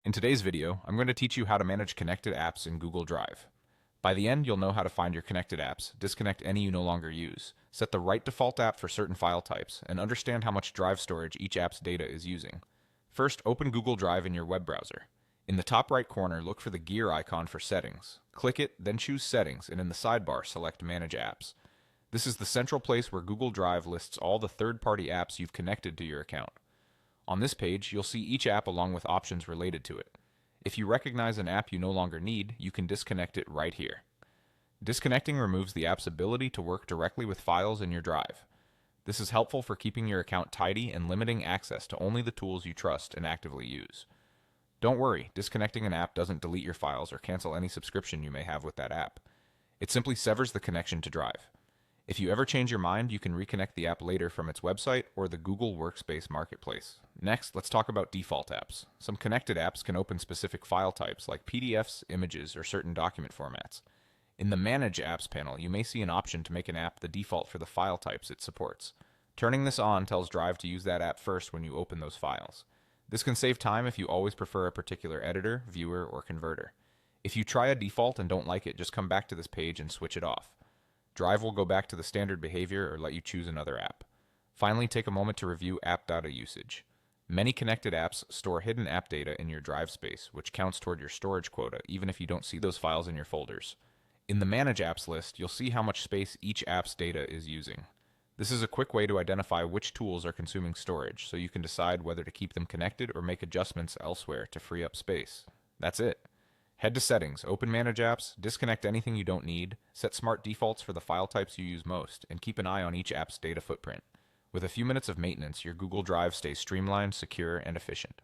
In today's video, I'm going to teach you how to manage connected apps in Google Drive. By the end, you'll know how to find your connected apps, disconnect any you no longer use, set the right default app for certain file types, and understand how much drive storage each app's data is using. First, open Google Drive in your web browser. In the top right corner, look for the gear icon for Settings. Click it, then choose Settings, and in the sidebar, select Manage Apps. This is the central place where Google Drive lists all the third-party apps you've connected to your account. On this page, you'll see each app along with options related to it. If you recognize an app you no longer need, you can disconnect it right here. Disconnecting removes the app's ability to work directly with files in your drive. This is helpful for keeping your account tidy and limiting access to only the tools you trust and actively use. Don't worry, disconnecting an app doesn't delete your files or cancel any subscription you may have with that app. It simply severs the connection to Drive. If you ever change your mind, you can reconnect the app later from its website or the Google Workspace Marketplace. Next, let's talk about default apps. Some connected apps can open specific file types like PDFs, images, or certain document formats. In the Manage Apps panel, you may see an option to make an app the default for the file types it supports. Turning this on tells Drive to use that app first when you open those files. This can save time if you always prefer a particular editor, viewer, or converter. If you try a default and don't like it, just come back to this page and switch it off. Drive will go back to the standard behavior or let you choose another app. Finally, take a moment to review app data usage. Many connected apps store hidden app data in your drive space, which counts toward your storage quota, even if you don't see those files in your folders. In the Manage Apps list, you'll see how much space each app's data is using. This is a quick way to identify which tools are consuming storage, so you can decide whether to keep them connected or make adjustments elsewhere to free up space. That's it. Head to Settings, open Manage Apps, disconnect anything you don't need, set smart defaults for the file types you use most, and keep an eye on each app's data footprint. With a few minutes of maintenance, your Google Drive stays streamlined, secure, and efficient.